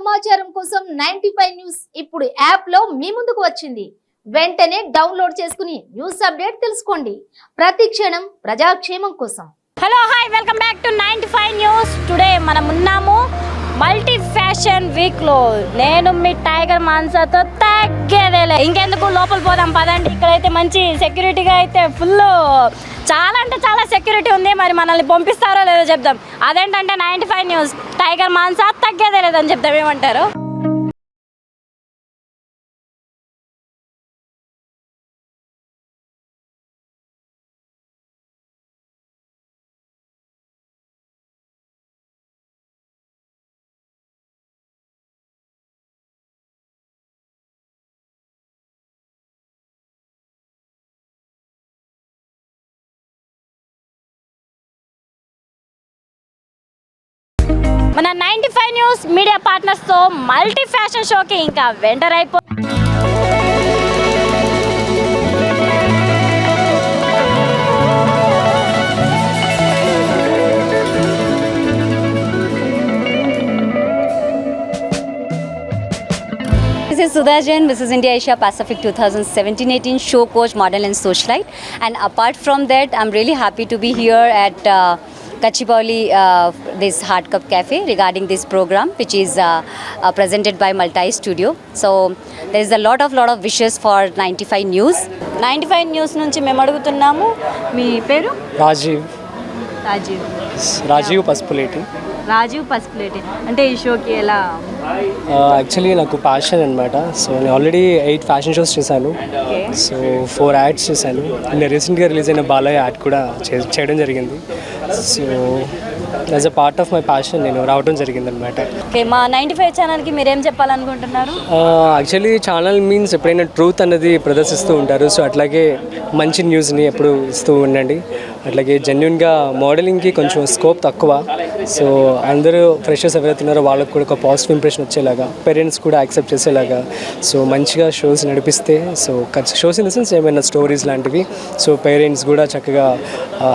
సమాచారం కోసం 95 న్యూస్ ఇప్పుడు యాప్ లో మీ ముందుకు వచ్చింది. వెంటనే డౌన్లోడ్ చేసుకుని న్యూస్ అప్డేట్ తెలుసుకోండి. ప్రతి క్షణం ప్రజాక్షేమం కోసం. Hello hi welcome back to 95 news. Today మనం ఉన్నాము మల్టీ ఫ్యాషన్ వీక్ లో. నేను మీ టైగర్ మాన్సాతో తగ్గేదేలే. ఇంకెందుకు లోపల పోదాం పదండి. ఇక్కడైతే మంచి సెక్యూరిటీగా అయితే ఫుల్ చాలా అంటే చాలా సెక్యూరిటీ ఉంది. మరి మనల్ని పంపిస్తారో లేదో చెప్దాం. అదేంటంటే 95 న్యూస్ టైగర్ మాన్సా తగ్గేదే లేదని చెప్దాం. ఏమంటారు? మన 95 న్యూస్ మీడియా పార్ట్నర్స్తో మల్టీ ఫ్యాషన్ షోకి ఇంకా వెంటర్ అయిపో. This is Sudha Jain, Mrs. India Asia Pacific 2017-18 show coach, model and socialite. And apart from that, I'm really happy to be here at Kachipalli, this Hard Cup Cafe regarding this program which is presented by Multi Studio. So there is a lot of wishes for 95 News. 95 news నుంచి మేము అడుగుతున్నాము. మీ పేరు? రాజీవ్ పసుపులేటి. రాజీవ్ పసుపులేటి. అంటే ఈ షోకి ఎలా? Actually నాకు passion అనమాట. సో నేను ఆల్రెడీ 8 ఫ్యాషన్ షోస్ చేశాను. సో 4 యాడ్స్ చేశాను. నేను రీసెంట్గా రిలీజ్ అయిన బాలయ్య యాడ్ కూడా చేయడం జరిగింది. So as a part of my passion నేను రావడం జరిగింది అనమాట. ఓకే, మా 95 ఛానల్కి మీరేం చెప్పాలనుకుంటున్నారు? యాక్చువల్లీ ఛానల్ మీన్స్ ఎప్పుడైనా ట్రూత్ అన్నది ప్రదర్శిస్తూ ఉంటారు. సో అట్లాగే మంచి న్యూస్ని ఎప్పుడు ఇస్తూ ఉండండి. అట్లాగే జెన్యున్గా మోడలింగ్కి కొంచెం స్కోప్ తక్కువ. సో అందరూ ఫ్రెషర్స్ ఎవరైతే ఉన్నారో వాళ్ళకు కూడా ఒక పాజిటివ్ ఇంప్రెషన్ వచ్చేలాగా, పేరెంట్స్ కూడా యాక్సెప్ట్ చేసేలాగా సో మంచిగా షోస్ నడిపిస్తే, so shows in the sense ఏమైనా స్టోరీస్ లాంటివి, సో పేరెంట్స్ కూడా చక్కగా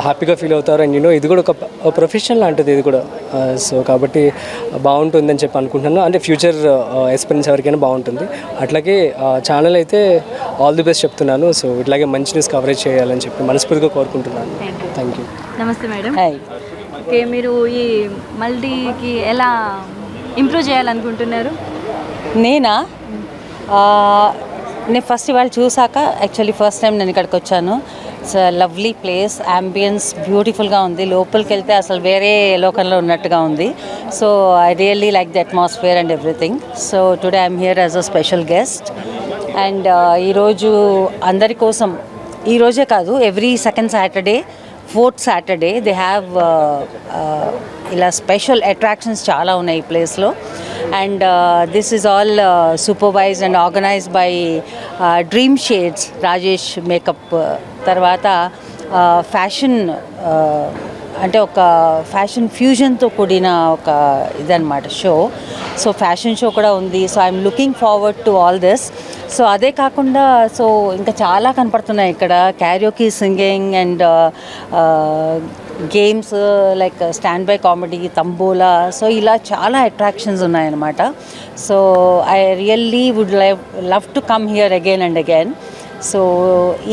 హ్యాపీగా ఫీల్ అవుతారు. అండ్ యూనో ఇది కూడా ఒక ప్రొఫెషన్ లాంటిది ఇది కూడా. సో కాబట్టి బాగుంటుందని చెప్పి అనుకుంటున్నాను. అంటే ఫ్యూచర్ ఎక్స్పీరియన్స్ ఎవరికైనా బాగుంటుంది. అట్లాగే ఛానల్ అయితే ఆల్ ది బెస్ట్ చెప్తున్నాను. సో ఇట్లాగే మంచి న్యూస్ కవరేజ్ చేయాలని చెప్పి మనస్ఫూర్తిగా కోరుకుంటున్నాను. Thank you. నమస్తే మేడం. Hi. ఓకే, మీరు ఈ మల్టీకి ఎలా ఇంప్రూవ్ చేయాలనుకుంటున్నారు? నేను ఫస్ట్ ఇవాళ చూసాక యాక్చువల్లీ ఫస్ట్ టైం నేను ఇక్కడికి వచ్చాను. ఇట్స్ లవ్లీ ప్లేస్, అంబియన్స్ బ్యూటిఫుల్గా ఉంది. లోపలికి వెళ్తే అసలు వేరే లోకంలో ఉన్నట్టుగా ఉంది. So I really like the atmosphere and everything. So today I'm here as a special guest. And ఈరోజు అందరి కోసం, ఈరోజే కాదు every second Saturday, fourth Saturday they have ఇలా స్పెషల్ అట్రాక్షన్స్ చాలా ఉన్నాయి ఈ ప్లేస్లో. And this is all supervised and organised by dream shades, Rajesh makeup. తర్వాత ఫ్యాషన్ అంటే ఒక ఫ్యాషన్ ఫ్యూజన్తో కూడిన ఒక ఇదన్నమాట షో. సో ఫ్యాషన్ షో కూడా ఉంది. So I'm looking forward to all this. So అదే కాకుండా సో ఇంకా చాలా కనపడుతున్నాయి ఇక్కడ. Karaoke, singing and games like stand by comedy, tambola. So ఇలా చాలా అట్రాక్షన్స్ ఉన్నాయన్నమాట. So I really would love to come here again and again. So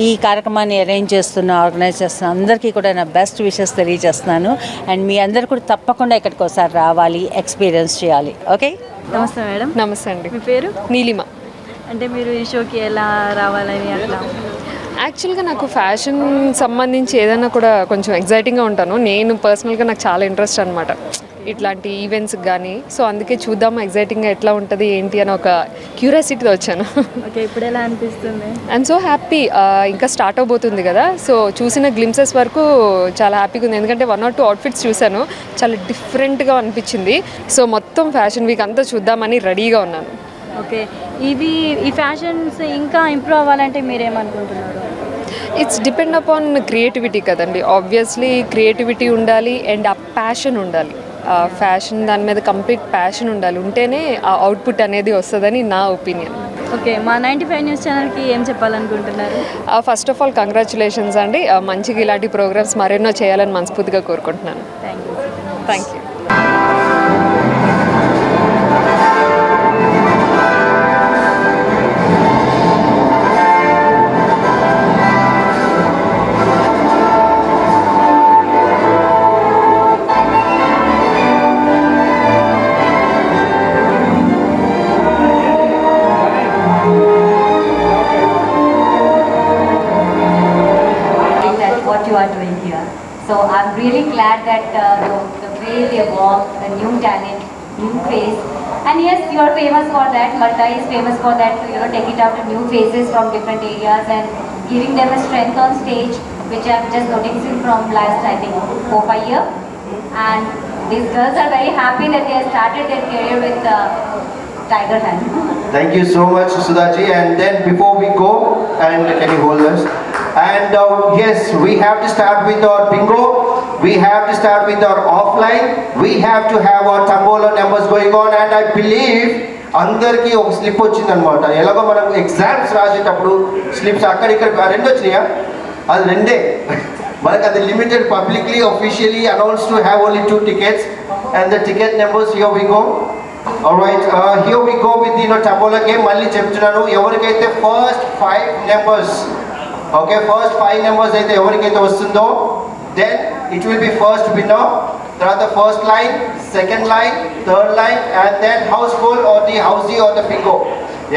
ఈ కార్యక్రమాన్ని అరేంజ్ చేస్తున్న, ఆర్గనైజ్ చేస్తున్న అందరికీ కూడా నా బెస్ట్ విషెస్ తెలియజేస్తున్నాను. అండ్ మీ అందరు కూడా తప్పకుండా ఇక్కడికి ఒకసారి రావాలి, ఎక్స్పీరియన్స్ చేయాలి. ఓకే, నమస్తే మేడం. నమస్తే అండి. మీ పేరు? నీలిమ. అంటే మీరు ఈ షోకి ఎలా రావాలని అట్లా? యాక్చువల్గా నాకు ఫ్యాషన్ సంబంధించి ఏదైనా కూడా కొంచెం ఎగ్జైటింగ్గా ఉంటాను. నేను పర్సనల్గా నాకు చాలా ఇంట్రెస్ట్ అనమాట ఇట్లాంటి ఈవెంట్స్కి కానీ. సో అందుకే చూద్దాము ఎగ్జైటింగ్గా ఎట్లా ఉంటుంది ఏంటి అని ఒక క్యూరియాసిటీతో వచ్చాను. ఓకే, ఇప్పుడు ఎలా అనిపిస్తుంది? I'm so happy. ఇంకా స్టార్ట్ అవబోతుంది కదా. సో చూసిన గ్లిమ్సెస్ వరకు చాలా హ్యాపీగా ఉంది. ఎందుకంటే 1 or 2 అవుట్ఫిట్స్ చూశాను, చాలా డిఫరెంట్గా అనిపించింది. సో మొత్తం ఫ్యాషన్ వీక్ అంతా చూద్దామని రెడీగా ఉన్నాను. ఓకే, ఈ ఫ్యాషన్స్ ఇంకా ఇంప్రూవ్ అవ్వాలంటే మీరేమనుకుంటున్నారు? ఇట్స్ డిపెండ్ అపాన్ క్రియేటివిటీ కదండి. ఆబ్వియస్లీ క్రియేటివిటీ ఉండాలి అండ్ ఆ ప్యాషన్ ఉండాలి. ఫ్యాషన్ దాని మీద కంప్లీట్ ప్యాషన్ ఉండాలి. ఉంటేనే ఆ అవుట్పుట్ అనేది వస్తుందని నా ఒపీనియన్. ఓకే, మా 95 న్యూస్ ఛానల్కి ఏం చెప్పాలనుకుంటున్నారు? ఫస్ట్ ఆఫ్ ఆల్ కంగ్రాచులేషన్స్ అండి. మంచిగా ఇలాంటి ప్రోగ్రామ్స్ మరెన్నో చేయాలని మనస్ఫూర్తిగా కోరుకుంటున్నాను. Thank you. Thank you. really glad that the way they walk, the new talent, new face. And yes, you are famous for that. Malta is famous for that. To, take it out to new faces from different areas and giving them a strength on stage, which I'm just noticing from last, I think, 4-5 years. And these girls are very happy that they have started their career with Tiger Hand. Thank you so much, Sudhaji. And then before we go, and can you hold us? And yes, we have to start with our bingo. We have to start with our offline. We have to have our tambola numbers going on. And I believe అందరికీ ఒక slip వచ్చిందనమాట. ఎలాగో మనం exams రాసేటప్పుడు slips అక్కడిక్కడ రెండు వచ్చినాయా, అది రెండే. మనకు అది limited, publicly officially announce to have only 2 tickets. And the ticket numbers, here we go. Alright, here we go with the tambola game. మళ్ళీ చెప్తున్నాను, ఎవరికైతే first 5 numbers, okay, first 5 numbers అయితే ఎవరికైతే వస్తుందో, then it will be first winner. తర్వాత first line, second line, third line, and then houseful or the housey or the bingo.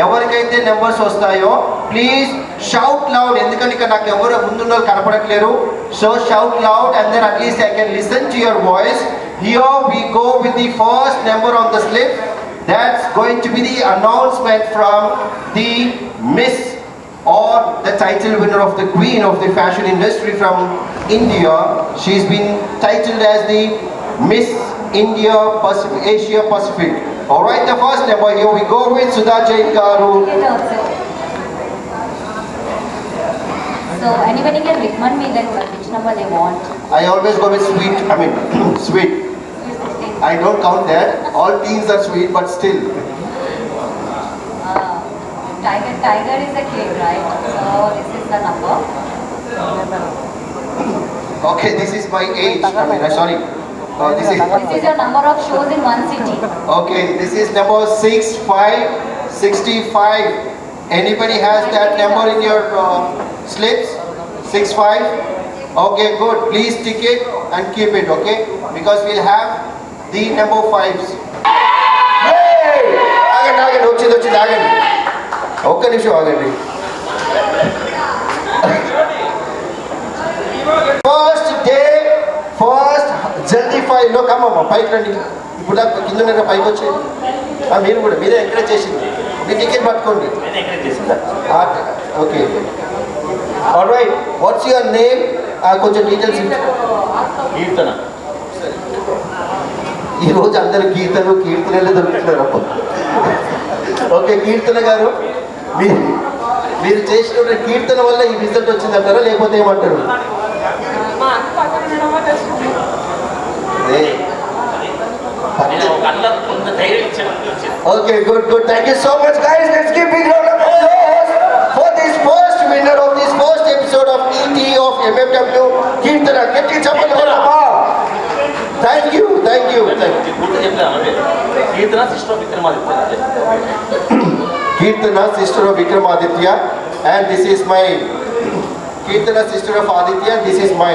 ఎవరికైతే numbers వస్తాయో please shout loud, ఎందుకంటే ఇక్కడ నాకు ఎవరు ముందున్న వాళ్ళు కనపడట్లేరు. So shout loud and then at least I can listen to your voice. Here we go with the first number on the slip. That's going to be the announcement from the Miss or the title winner of the Queen of the fashion industry from India. She's been titled as the Miss India Pacific, Asia Pacific. Alright, the first number, here we go with Sudha Jain Garu. So anybody can recommend me that which number they want. I always go with sweet, sweet. I don't count that. All teens are sweet, but still. Tiger is a kid, right? So this is the number. Okay, this is my age. Sorry. This is your number of shows in one city. okay. This is number 6565. Anybody has that number in your slips? 65. Okay, good. Please tick it and keep it. Okay, because we'll have the number 5s. Hey! Agandi. వచ్చింది ఆగండి. ఒక్క నిమిషం ఆగండి. First day first జల్దీ 5 లో కమ్మమ్మ పైకి రండి. ఇప్పుడు కింద పైకి వచ్చేది. మీరు కూడా మీరే ఎంకరేజ్ చేసింది. మీ టికెట్ పట్టుకోండి. Okay, alright. What's your name? కొంచెం డీటెయిల్స్. కీర్తన. ఈరోజు అందరు కీర్తనలే దొరుకుతున్నారు. ఓకే, కీర్తన గారు, మీరు చేసిన కీర్తన వల్ల ఈ రిజల్ట్ వచ్చిందంటారా లేకపోతే ఏమంటారు? Okay, good. Thank you so much, guys. Let's give big round of applause for this first winner of this first episode of ET of MFW, Kirtana. Get it up, Thank you. Kirtana, sister of Vikramaditya, and this is my Kirtana, sister of Aditya. This is my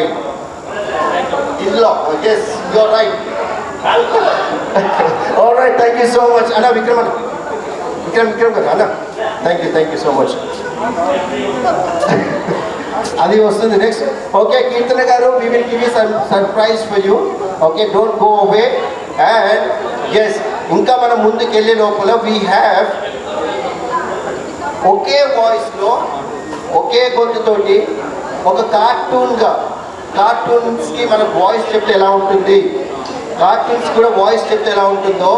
in-law. Yes, you're right. All right, thank you so much. Anna, Vikram, Anna. Thank you so much. Adi vastundi next. Okay, Kirtana garu, we will give you some surprise for you. Okay, don't go away. And yes, inka mana munduku elle lopala we have ఒకే వాయిస్లో ఒకే గొంతుతోటి ఒక కార్టూన్స్కి మనకు voice చెప్తే ఎలా ఉంటుంది, cartoons కూడా voice చెప్తే ఎలా ఉంటుందో